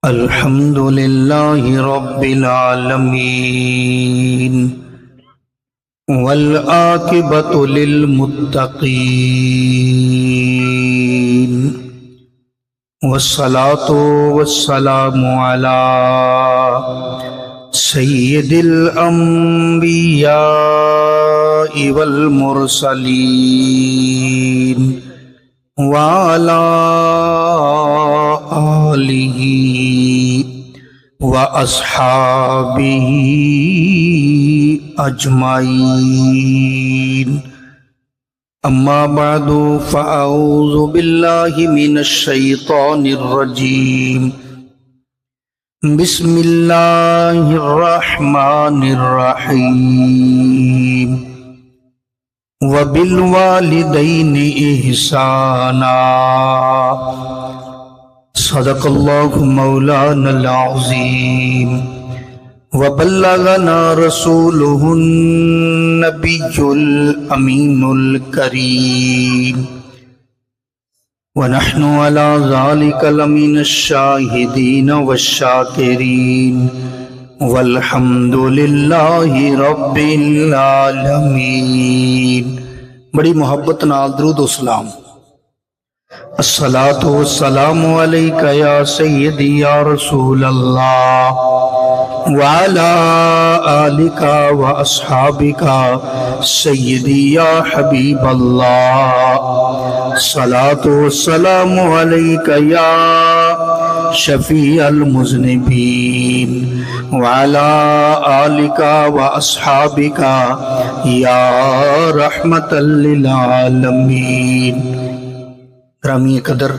الحمد لله رب العالمين والعاقبة للمتقين والصلاة والسلام على سيد الأنبياء والمرسلين وعلى آلہ وأصحابہ اجمعین اما بعد فاعوذ باللہ من الشیطان الرجیم بسم اللہ الرحمن الرحیم وبالوالدین احسانا صدق اللہ مولانا العظیم وبلغنا رسوله النبی الامین الکریم ونحن على ذلك لمن الشاہدین والشاکرین والحمد للہ رب العالمین۔ بڑی محبت نال درود و سلام۔ الصلاۃ والسلام علیک یا سیدی یا رسول اللہ وعلی آلک واصحابک سیدی یا حبیب اللہ۔ الصلاۃ والسلام علیک یا شفیع المذنبین وعلی آلک واصحابک یا رحمۃ للعالمین۔ گرامی قدر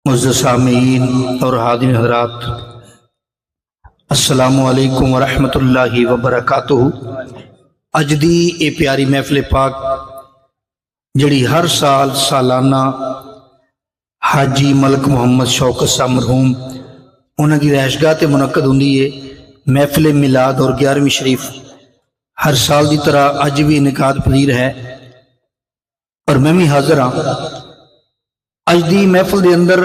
معزز سامعین اور حاضرین حضرات، السلام علیکم ورحمۃ اللہ وبرکاتہ۔ اج دی اے پیاری محفل پاک جڑی ہر سال سالانہ حاجی ملک محمد شوکت صاحب مرحوم انہاں دی رہائش گاہ تے منعقد ہوندی ہے محفل میلاد اور 11ویں شریف، ہر سال دی طرح اج بھی انعقاد پذیر ہے اور میں بھی حاضر ہاں۔ اج دی محفل دے اندر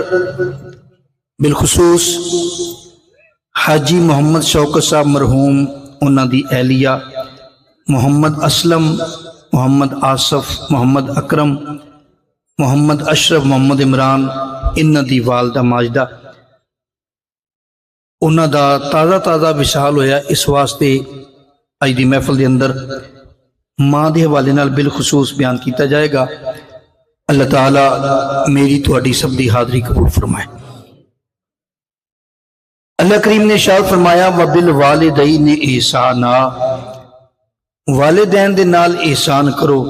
بالخصوص حاجی محمد شوکت صاحب مرحوم انہاں دی اہلیہ محمد اسلم، محمد آصف، محمد اکرم، محمد اشرف، محمد عمران، انہاں دی والدہ ماجدہ، انہاں دا تازہ تازہ وصال ہویا، اس واسطے اج دی محفل دے اندر ماں دے حوالے نال بالخصوص بیان کیتا جائے گا۔ اللہ تعالیٰ میری تہاڈی سب دی حاضری قبول فرمائے۔ اللہ کریم نے ارشاد فرمایا وبالوالدین احسانا، والدین دے نال احسان کرو۔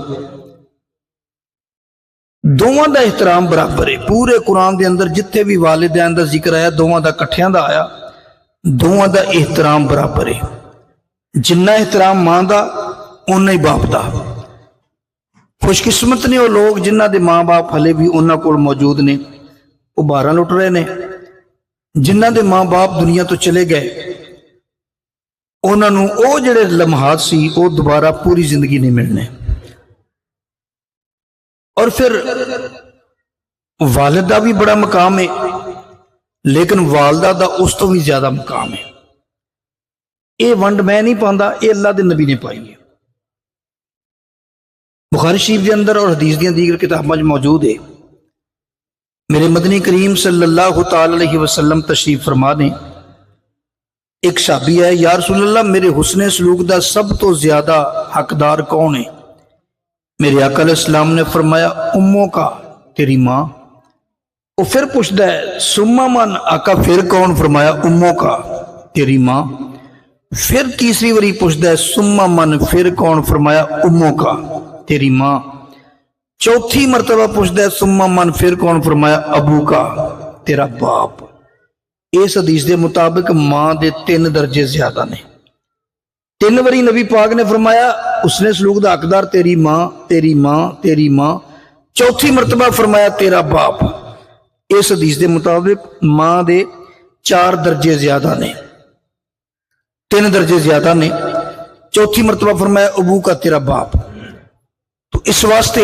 دوواں دا احترام برابر ہے۔ پورے قرآن دے اندر جتھے بھی والدین دا ذکر آیا دوواں دا کٹھیاں دا آیا، دوواں دا احترام برابر ہے۔ جنہ احترام ماں دا انہاں ہی باپ دا۔ خوش قسمت نے وہ لوگ جنہ دے ماں باپ ہلے بھی انہاں کول موجود نے، وہ باراں لٹ رہے نے۔ جنہ دے ماں باپ دنیا تو چلے گئے انہاں نوں او جڑے لمحات سی وہ دوبارہ پوری زندگی نہیں ملنے۔ اور پھر والدہ بھی بڑا مقام ہے، لیکن والدہ دا اس تو بھی زیادہ مقام ہے۔ اے ونڈ میں نہیں پاندا، اے اللہ دے نبی نے پائی ہے۔ بخاری شریف دے اندر اور حدیث دیاں دیگر کتاباں موجود ہے۔ میرے مدنی کریم صلی اللہ تعالی علیہ وسلم تشریف فرما نے، ایک صحابی ہے، یا رسول اللہ میرے حسن سلوک دا سب تو زیادہ حقدار کون ہے؟ میرے آقا علیہ السلام نے فرمایا اموں کا، تیری ماں۔ وہ پھر پوچھتا ہے سما من، آقا پھر کون؟ فرمایا اموں کا، تیری ماں۔ پھر تیسری باری پوچھتا ہے سما من، پھر کون؟ فرمایا اموں کا، تیری ماں۔ چوتھی مرتبہ پوچھتا ہے سما من، پھر کون؟ فرمایا ابو کا، تیرا باپ۔ اس حدیث دے مطابق ماں دے 3 درجے زیادہ نے۔ 3 باری نبی پاک نے فرمایا اس نے سلوک دا حقدار تیری ماں، تیری ماں، تیری ماں۔ چوتھی مرتبہ فرمایا تیرا باپ۔ اس حدیث دے مطابق ماں دے 4 درجے زیادہ نے، 3 درجے زیادہ نے۔ چوتھی مرتبہ فرمایا ابو کا، تیرا باپ۔ تو اس واسطے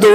2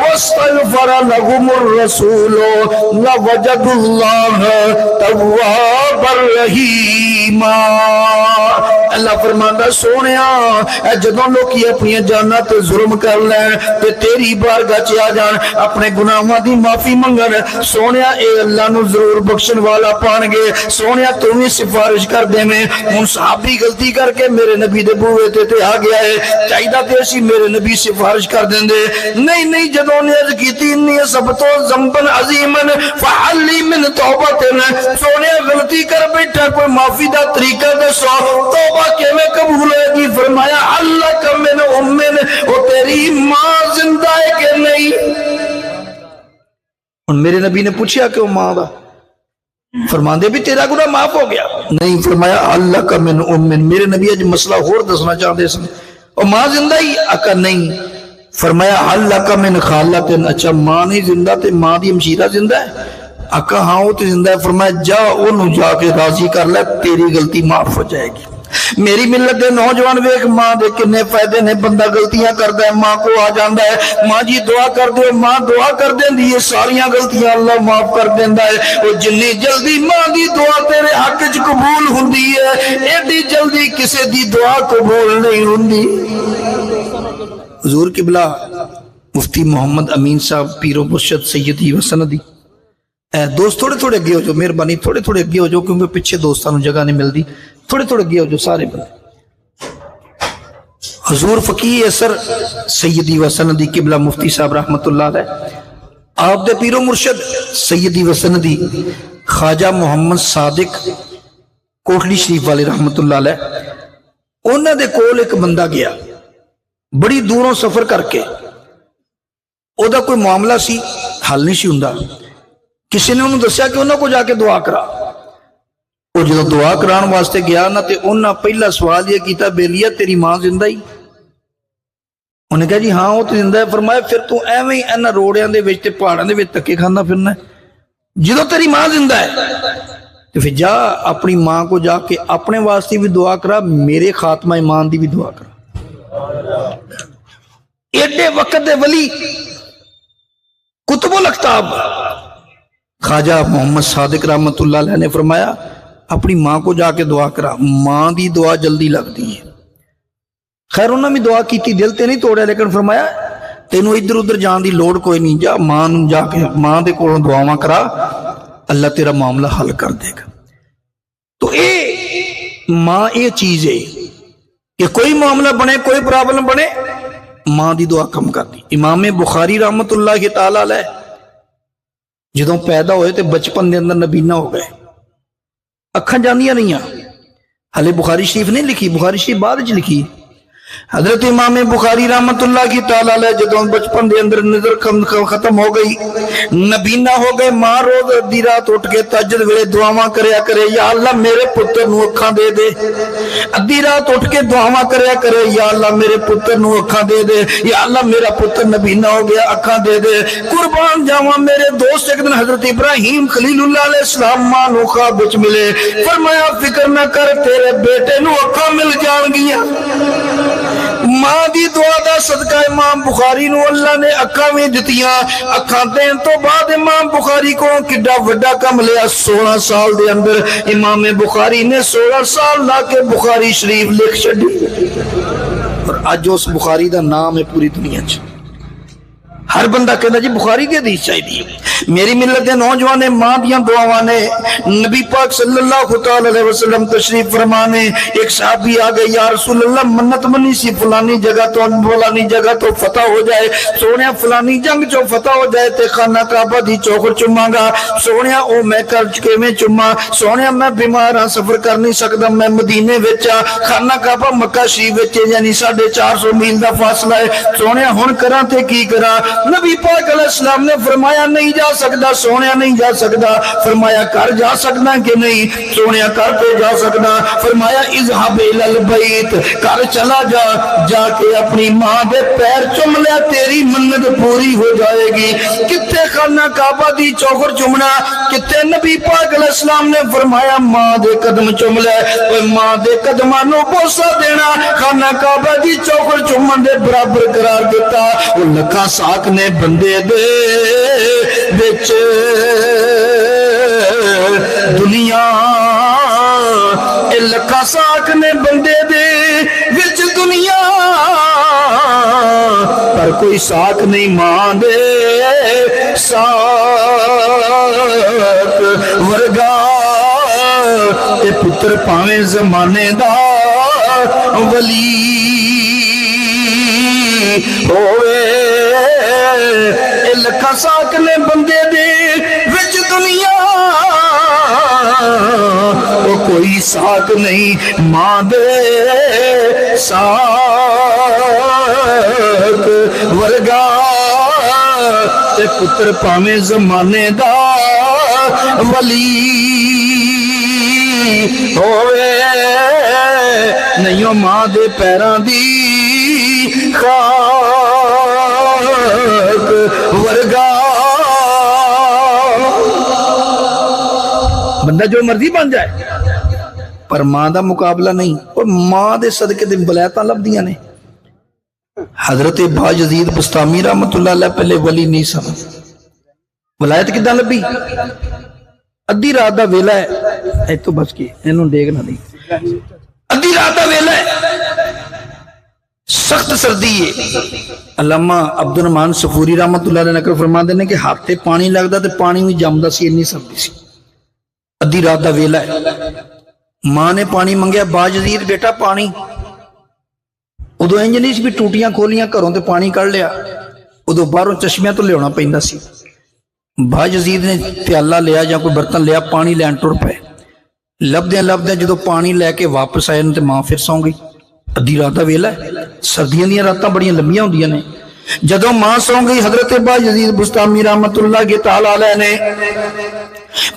واستغفر لهم الرسول لوجدوا الله توابا رحیما۔ اللہ فرماندا سونیا اے جدوں لوکی اپنی جاناں تے ظلم کر لین تے تیری بارگاہ چ آ جان اپنے گناہاں دی معافی منگن، سونیا اے اللہ نو ضرور بخشن والا پان گے۔ سونیا تو بھی سفارش کر دے میں ہن صحابی غلطی کر کے میرے نبی دے بوئے تے آ گیا ہے، چاہیدا تے اسی میرے نبی سفارش کر دیندے۔ نہیں جدوں نے عرض کیتی انی سبتو ذنبا عظیما فحل لی من توبۃ، سونیا غلطی کر بیٹھا کوئی معافی دا طریقہ دسو، توبہ کیویں قبول ہوئے گی؟ فرمایا اللہ کا من امن، او تیری ماں زندہ ہے کہ نہیں؟ میرے نبی نے پوچھا کہ وہ ماں دا، فرماندے بھی تیرا گناہ معاف ہو گیا؟ نہیں، فرمایا اللہ کا من امن۔ میرے نبی اج مسئلہ اور دسنا چاہتے سن، اور ماں زندہ ہی؟ آقا نہیں۔ فرمایا اللہ کا من خالت، اچھا ماں نہیں زندہ تے ماں دی ہمشیرہ زندہ ہے؟ آقا ہاں وہ تے زندہ ہے۔ فرمایا جا انہوں جا کے راضی کر لے، تیری غلطی معاف ہو جائے گی۔ میری ملت دے نوجوان ویکھ ماں دے کنے فائدے نے، بندہ غلطیاں کردا ہے ماں کو آ جاندا ہے، ماں جی دعا کر دیو، ماں دعا کر دیندی ہے، ساریاں غلطیاں اللہ معاف کر دیندا ہے۔ او جنی جلدی ماں دی دعا تیرے حق وچ قبول ہوندی ہے، ایڈی جلدی کسے دی دعا قبول نہیں ہوندی۔ حضور قبلہ مفتی محمد امین صاحب پیر و مرشد سیدی و سندی، دوست تھوڑے اگے ہو جو، مہربانی تھوڑے اگے ہو جو، کیونکہ پیچھے دوستاں نوں جگہ نہیں ملدی، تھوڑے اگے ہو جو سارے بندے۔ حضور فقیہ اثر سیدی و سندی قبلہ مفتی صاحب رحمت اللہ علیہ، آپ دے پیر و مرشد سیدی و سندی خواجہ محمد صادق کوٹلی شریف والے رحمت اللہ علیہ، انہاں دے کول ایک بندہ گیا بڑی دوروں سفر کر کے، او دا کوئی معاملہ سی حل نہیں سی ہوندا، کسی نے انہوں دسیا کہ انہوں کو جا کے دعا کرا۔ وہ جدو دعا کران واسطے گیا نا تے انہاں پہلا سوال یہ کیتا بیلیا تیری ماں زندہ ہی؟ انہیں کہا جی ہاں وہ تو زندہ ہے۔ فرمایا پھر تو ایویں ہی انہاں روڑیاں دے وچ تے پہاڑاں دے وچ تکے کھانا پھرنا ہے؟ جدو تیری ماں زندہ ہے تو پھر جا اپنی ماں کو جا کے اپنے واسطے بھی دعا کرا، میرے خاتمہ ایمان دی بھی دعا کرا۔ ایڈے وقت دے ولی کتب الاقطاب خواجہ محمد صادق رحمت اللہ علیہ نے فرمایا اپنی ماں کو جا کے دعا کرا، ماں دی دعا جلدی لگتی ہے۔ خیر انہوں نے بھی دعا کی تھی، دل تے نہیں توڑے، لیکن فرمایا تینوں ادھر ادھر جان دی لوڑ کوئی نہیں، جا ماں جا کے ماں دے کولوں دعاواں کرا، اللہ تیرا معاملہ حل کر دے گا۔ تو اے ماں اے چیز ہے کہ کوئی معاملہ بنے، کوئی پرابلم بنے، ماں دی دعا کم کر دی۔ امام بخاری رحمت اللہ تعالی علیہ جدوں پیدا ہوئے تے بچپن دے اندر نبینا ہو گئے، اکھاں جانیاں نہیں ہیں، حالے بخاری شریف نہیں لکھی، بخاری شریف بعد وچ لکھی۔ حضرت امام بخاری رحمت اللہ کی تعالی علیہ جدوں بچپن دے اندر نظر ختم ہو گئی، نبینا ہو گئے، ماں روز ادھی رات اٹھ کے تہجد ویلے دعاواں کریا کرے، یا اللہ میرے پتر نو اکھاں دے دے۔ ادھی رات اٹھ کے دعاواں کریا کرے، یا اللہ میرے پتر نو اکھاں دے دے، یا اللہ میرا پتر نبینا ہو گیا اکھاں دے دے۔ قربان جاواں میرے دوست ایک دن حضرت ابراہیم خلیل اللہ علیہ السلام ماں نو خواب وچ ملے، فرمایا فکر نہ کر تیرے بیٹے نو اکھاں مل جان گیاں۔ ماں دی دعا دا صدقہ امام بخاری نو اللہ نے اکھاں بھی دتیاں۔ اکھاں دین تو بعد امام بخاری کو کڈا وڈا کم لیا، 16 سال دے اندر امام بخاری نے 16 سال لا کے بخاری شریف لکھ چھڈی، اور اج اس بخاری دا نام ہے پوری دنیا چ۔ ہر بندہ کہتا جی بخاری دی حدیث چاہیے۔ میری ملت دے نوجوان ماں دیاں دعاواں نے، نبی پاک صلی اللہ تعالی علیہ وسلم تشریف فرمانے، ایک صحابی آ گئے، یا رسول اللہ منت منی سی فلانی جگہ تو فتح ہو جائے، سونیا فلانی جنگ چو فتح ہو جائے تے خانہ کعبہ دی چوکھٹ چوماں گا۔ سونیا او میں کر چکے میں چوماں، سونیا میں بیمار ہاں سفر کر نہیں سکدا، میں مدینے وچ خانہ کعبہ مکہ شریف وچ یعنی 450 میل دا فاصلہ ہے، سونیا ہن کراں تے کی کراں؟ نبی پاک علیہ السلام نے فرمایا نہیں جا سکدا، سونیا نہیں جا سکدا۔ فرمایا کر جا سکدا کہ نہیں؟ سونیا کر پہ جا سکدا۔ فرمایا اذهب الى البیت، کر چلا جا، جا کے اپنی ماں دے پیر چم لیا، تیری منت پوری ہو جائے گی۔ کتے خانہ کعبہ دی چوکھٹ چمنا، کتے نبی پاک علیہ السلام نے فرمایا ماں دے قدم چم لے، اوے ماں دے قدماں نو بوسہ دینا خانہ کعبہ دی چوکھٹ چمن دے برابر قرار دیتا۔ وہ لکھاں ساک نے بندے دے وچ دنیا اے لکھاں ساک نے بندے دے وچ دنیا پر کوئی ساک نہیں ماں دے ساک ورگا اے پتر پاویں زمانے دا ولی ہوئے اے لکھاں ساک نے بندے دے وچ دنیا وہ کوئی ساک نہیں ماں دے ساک ورگا تے پتر پاویں زمانے دا ولی ہوئے نہیں ماں دے پیراں دی خاک ورگا بندہ جو مرضی بن جائے پر ماں دا مقابلہ نہیں اور ماں دے صدقے دے ولایتاں لبدیاں نے حضرت باجزید بستامی رحمت اللہ علیہ پہلے ولی نہیں سن ولایت کدھاں لبی ادھی رات دا ویلا ہے اے تو بچ کے اینوں دیکھنا نہیں ادھی رات دا ویلا ہے سخت سردی ہے علامہ عبد الرحمان صفوری رحمت اللہ علیہ نقل فرماتے ہیں کہ ہاتھ تے پانی لگدا تے پانی بھی جمدا سی اتنی سردی سی ادھی رات دا ویلا ہے ماں نے پانی منگیا باجزید بیٹا پانی ادو انج نہیں سی بھی ٹوٹیاں کھولیاں گھروں تے پانی کڑ لیا ادو باہروں چشمیاں تو لیا پیندا سی باجزید نے پیالہ لیا یا کوئی برتن لیا پانی لین ٹر پے لبدے جدو پانی لے کے واپس آئے تے ماں پھر سو گئی ادھی رات دا ویلا ہے سردیاں دیاں راتاں بڑیاں لمبیاں ہوندیاں نے جدو ماں سو گئی حضرت باجزید بستامی رحمت اللہ تعالی علیہ نے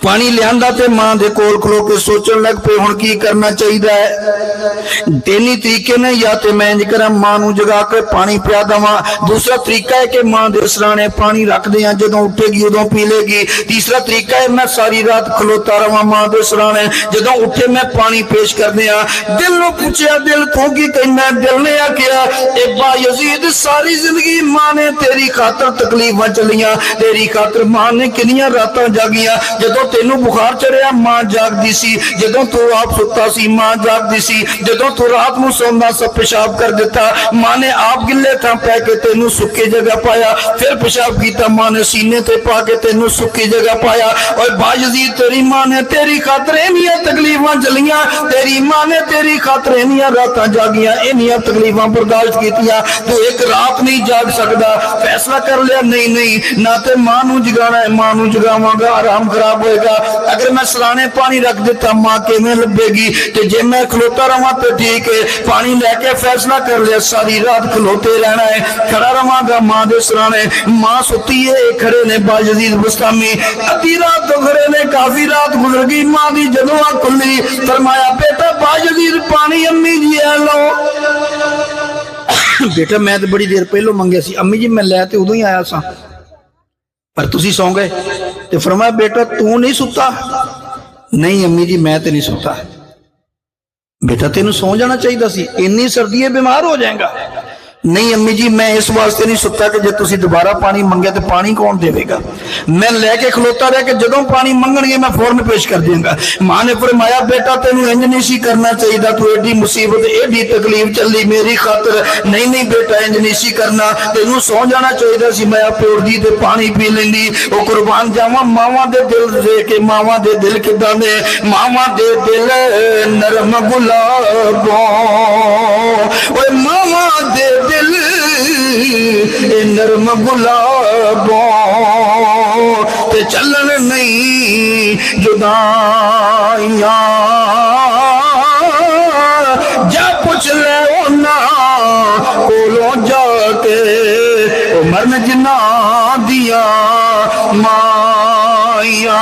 پانی لیا تے ماں دے کول کھلو کے سوچن لگ پے ہن کی کرنا چاہیے دینی طریقے نے یا تے میں انج کراں ماں نوں جگا کے پانی پیا دواں دوسرا طریقہ ہے کہ ماں دے سرانے پانی رکھ دیاں جدوں اٹھے گی ادوں پی لے گی تیسرا طریقہ ہے میں ساری رات کھلوتا رہواں ماں دے سرانے جدوں اٹھے میں پانی پیش کر دیاں دل نوں پوچھیا دل تو کی کہنا دل نے آکھیا اے باجزید ساری زندگی ماں نے تیری خاطر تکلیفاں چلیاں تیری خاطر ماں نے کنیاں راتاں جاگیاں جدوں تینوں بخار چڑھیا ماں جاگ دی سی جدوں تو آپ ستا سی ماں جاگ دی سی جدوں تو رات نو سوندا سب پیشاب کر دیتا ماں نے آپ گلے تھا پہ کے تینوں سکی جگہ پایا پھر پیشاب کیتا ماں نے سینے تے پا کے تینوں سکی جگہ پایا اور باجزید تیری ماں نے تیری خاطر انیاں تکلیفاں چلیاں تیری ماں نے تیری خاطر انیاں راتاں جاگیاں انیاں تکلیفاں برداشت کیتیاں تو ایک رات نہیں جاگ سکدا فیصلہ کر لیا نہیں نہ تے ماں نو جگانا ہے ماں نو جگاواں گا آرام خراب ہوئے گا اگر میں سرانے پانی رکھ دیتا ماں کیویں لبے گی تے جے میں کھلوتا رہواں تو ٹھیک ہے پانی لے کے فیصلہ کر لیا ساری رات کھلوتے رہنا ہے کھڑا رہواں گا ماں دے سرانے ماں ستی ہے کھڑے نے باجزید بستامی ادھی رات تو کھڑے نے کافی رات گزر گئی ماں دی جدوں آنکھ کھلی فرمایا بیٹا باجزید پانی امی جی لو بیٹا میں تو بڑی دیر پہلو منگیا سی امی جی میں لے تے ادوں ہی آیا سا پر تسی سو گئے تے فرمایا بیٹا تو نہیں ستا نہیں امی جی میں تے نہیں ستا بیٹا تینوں سو جانا چاہیے سی انی سردی ہے بیمار ہو جائے گا نہیں امی جی میں اس واسطے نہیں ستا کہ جب تسی دوبارہ پانی منگیا تو پانی کون دے گا میں لے کے کھلوتا رہا کہ جدوں پانی منگن گے میں فوراً پیش کر دوں گا ماں نے فرمایا بیٹا تینوں انج نہیں سی کرنا چاہیے تو ایڈی مصیبت ایڈی تکلیف چلی میری خاطر نہیں بیٹا انج نہیں سی کرنا تینوں سو جانا چاہیے سی میں اپنے اڑدی تے پانی پی لینی وہ قربان جاواں ماواں دے دل دے کے ماواں دے دل کداں نے ماواں دے دل نرم گلابوں اوے ماواں دے دل نرم گلابوں تے چلن نہیں جدائیاں جا پوچھ لے انہاں کولوں جا کے مرن جنا دیا مائیاں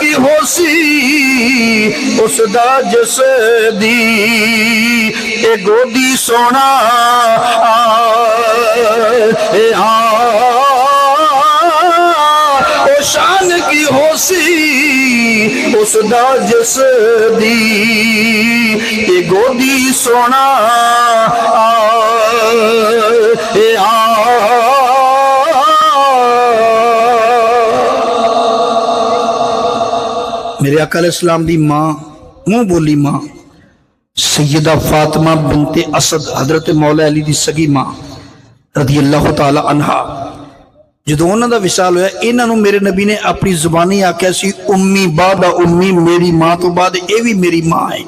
کی ہوسی اس دا جس دی اے گودی سونا او شان کی ہوسی اس دا جس دی اے گودی سونا میرے آقا علیہ السلام دی ماں منہ بولی ماں سیدہ فاطمہ بنت اسد حضرت مولا علی دی سگی ماں رضی اللہ تعالی عنہا جدو انہاں دا وصال ہویا انہاں نو میرے نبی نے اپنی زبانی آکھیا سی امی بعد امی میری ماں تو بعد اے بھی میری ماں ہے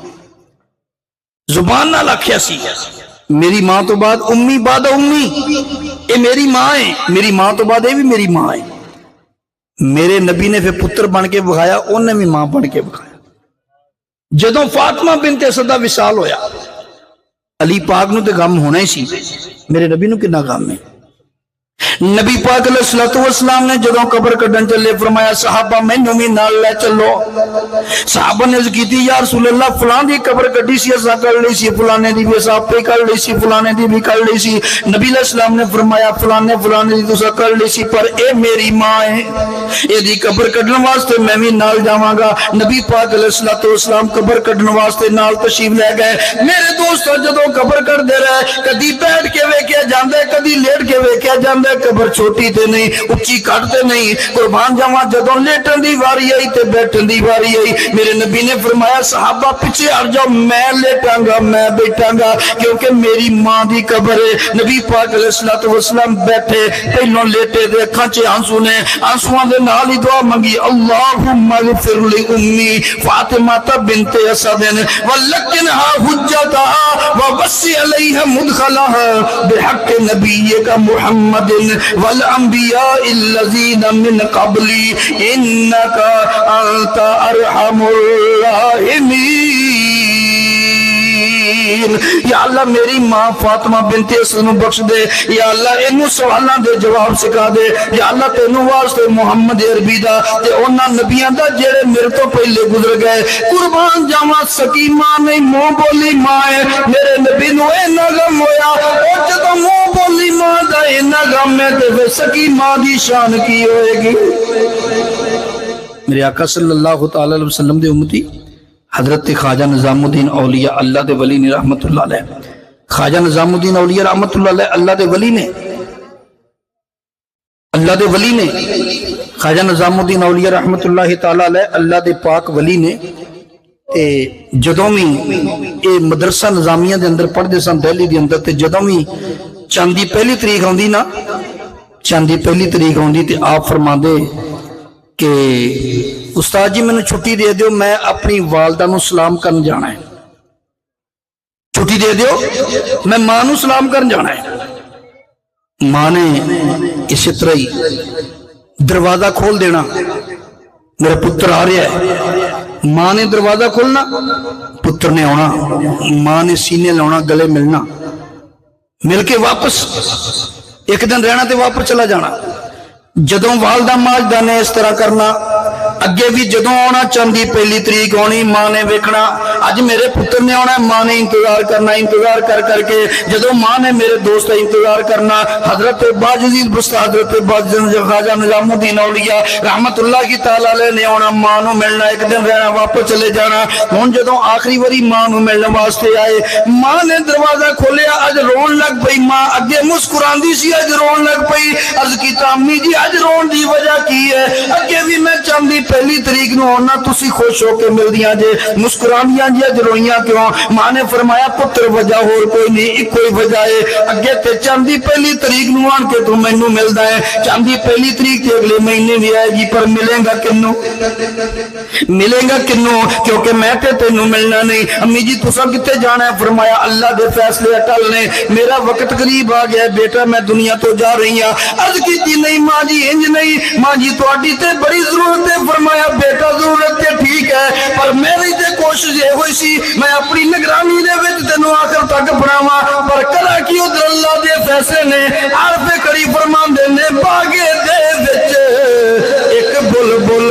زبان نال آکھیا سی میری ماں تو بعد امی بعد امی اے میری ماں ہے میری ماں تو بعد اے بھی میری ماں ہے میرے نبی نے پھر پتر بن کے بکھایا انہیں بھی ماں بن کے بکھایا جدوں فاطمہ بنت اسد دا وصال ہویا علی پاک نو تے غم ہونا ہی سی میرے نبی نو کنا غم ہے نبی پاک علیہ السلام نے جدوں قبر کڈن چلے فرمایا صحابہ مینوں بھی نال لے چلو صحابہ نے عرض کیتی یا رسول اللہ فلاں دی قبر کڈی سی اسا کر لئی سی فلانے دی بھی اسا پہ کر لئی سی فلانے دی بھی کر لئی سی نبی علیہ السلام نے فرمایا فلانے دی تسا کر لئی سی پر اے میری ماں ہے اے دی قبر کڈن واسطے میں بھی نال جاواں گا نبی پاک علیہ السلام قبر کڈن واسطے نال تشریف لے گئے میرے دوست جدوں قبر کڈدے رہے کدی بیٹھ کے ویکھیا جاندا ہے کدی لیٹ کے ویکھیا جاندا ہے قبر چھوٹی تے نہیں اچھی کٹتے نہیں قربان جاواں جدوں لیٹن دی واری آئی تے بیٹھن دی واری آئی میرے نبی نے فرمایا صحابہ پیچھے ہٹ جاؤ میں لیٹاں گا میں بیٹھاں گا کیونکہ میری ماں دی قبر ہے نبی پاک علیہ السلام بیٹھے پہلوں لیٹے دے اکھاں چ آنسو نے آنسواں دے نال ہی دعا منگی اللہم اغفر لی امی فاطمہ بنت اسد ولکنھا حجتھا ووسع علیہا مدخلھا بحق نبیک محمد والانبیاء الذین من قبلی انکا انت ارحم الراحمین یا اللہ میری ماں فاطمہ بنت اسد نو بخش دے یا اللہ اینو سوالاں دے جواب سکھا دے یا اللہ تینو واسطے محمد عربی دا تے انہاں نبیاں دا جڑے میرے تو پہلے گزر گئے قربان جاواں سکی ماں نہیں منہ بولی ماں ہے میرے نبی نو اینا غم ہویا او جدوں منہ بولی ماں دا اینا غم ہے تے پھر سکی ماں دی شان کی ہوئے گی میرے آقا صلی اللہ تعالی علیہ وسلم دے امتی حضرت خواجہ نظام الدین اولیاء اللہ دے ولی نے رحمت اللہ علیہ خواجہ نظام الدین اولیاء رحمت اللہ علیہ اللہ دے ولی نے خواجہ نظام الدین اولیاء رحمت اللہ تعالی علیہ اللہ دے پاک ولی نے جدوں بھی اے مدرسہ نظامیہ دے اندر پڑھ دے سن دہلی دے اندر تے جدوں بھی چاندی پہلی تاریخ ہوندی نا چاندی پہلی تاریخ ہوندی تے آپ فرما دے کہ استاد جی میں نے چھٹی دے دیو میں اپنی والدہ نو سلام کرن جانا ہے چھٹی دے دیو میں ماں نو سلام کرن جانا ہے ماں نے اسی طرح ہی دروازہ کھول دینا میرا پتر آ رہا ہے ماں نے دروازہ کھولنا پتر نے آنا ماں نے سینے لاؤنا گلے ملنا مل کے واپس ایک دن رہنا تے واپس چلا جانا جدوں والدہ ماجدہ نے اس طرح کرنا اگے بھی جدوں آنا چاندی پہلی تاریخ ہونی ماں نے ویکھنا اج میرے پتر نے آنا ماں نے انتظار کرنا انتظار کر کے جدوں ماں نے میرے دوست انتظار کرنا حضرت باجزید بستہ حضرت باجزید خواجہ نظام الدین اولیاء رحمت اللہ کی تعالی علیہ نے آنا ماں نو ملنا ایک دن رہنا واپس چلے جانا ہن جدوں آخری واری ماں نو ملنے واسطے آئے ماں نے دروازہ کھولیا اج رون لگ پئی ماں اگے مسکراندی سی اج رون لگ پئی عرض کیتا امی جی اج رون دی وجہ کی ہے اگے بھی میں چاندی پہلی تاریخ نو ہونا تسی خوش ہو کے مل دیاں جے مسکرانیاں جے جروئیاں کیوں ماں نے فرمایا پتر وجہ اور کوئی نہیں ایک کوئی وجہ ہے اگے تے چاندی پہلی تاریخ نو آن کے تو مینوں ملدا ہے چاندی پہلی تاریخ تے اگلے مہینے بھی آئے گی پر ملے گا کنوں کیونکہ میں تے تینوں ملنا نہیں امی جی تساں کتے جانا ہے فرمایا اللہ دے فیصلے اٹل نے میرا وقت قریب آ گیا بیٹا میں دنیا تو جا رہی ہوں عرض کیتی نہیں ماں جی انج نہیں ماں جی تہاڈی تے بڑی ضرورت ہے فرمایا بیٹا ضرورت تے ٹھیک ہے پر میری تے کوشش یہ ہوئی سی میں اپنی نگرانی دے وچ تینوں آخر تک بناواں پر کلا کی ادھر اللہ دے فیصلے نے عارف کری فرماندے نے باغے دے وچ ایک بلبل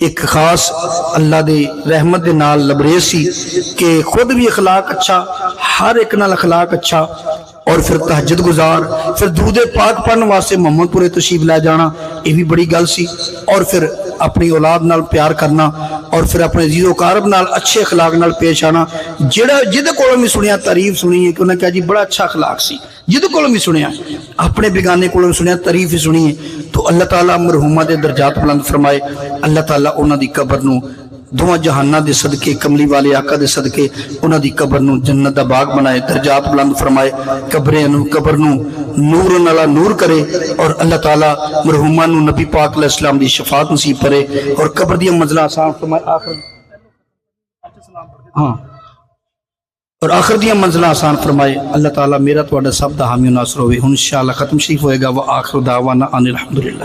ایک خاص اللہ دے رحمت دے نال لبریز سی کہ خود بھی اخلاق اچھا، ہر ایک نال اخلاق اچھا، اور پھر تہجد گزار، پھر درود پاک پڑھن واسطے محمد پورے تشریف لے جانا، یہ بھی بڑی گل سی، اور پھر اپنی اولاد نال پیار کرنا، اور پھر اپنے عزیز و اقارب نال اچھے اخلاق نال پیش آنا۔ جہدے کولوں بھی سنیا تعریف سنی ہے کہ انہیں کہا جی بڑا اچھا اخلاق سی، جہدے کولوں بھی سنیا، اپنے بیگانے کولوں بھی سنیا تعریف ہی سنی ہے، تو اللہ تعالیٰ مرحومہ دے درجات بلند فرمائے، اللہ تعالیٰ انہاں دی قبر نو دواں جہاناں دے صدقے، کملی والے آقا دے صدقے انہاں دی قبر نو جنت دا باغ بنائے، درجات بلند فرمائے، قبر نو نور نالا نور کرے، اور اللہ تعالیٰ مرحومہ نو نبی پاک علیہ السلام دی شفاعت نصیب کرے، اور قبر دی منزلہ آسان فرمائے، آخر دی منزلہ آسان فرمائے۔ اللہ تعالیٰ میرا تواڈا سب دا حامی و ناصر ہوئے۔ انشاءاللہ ختم شریف ہوئے گا، وآخر دعوانا ان الحمدللہ۔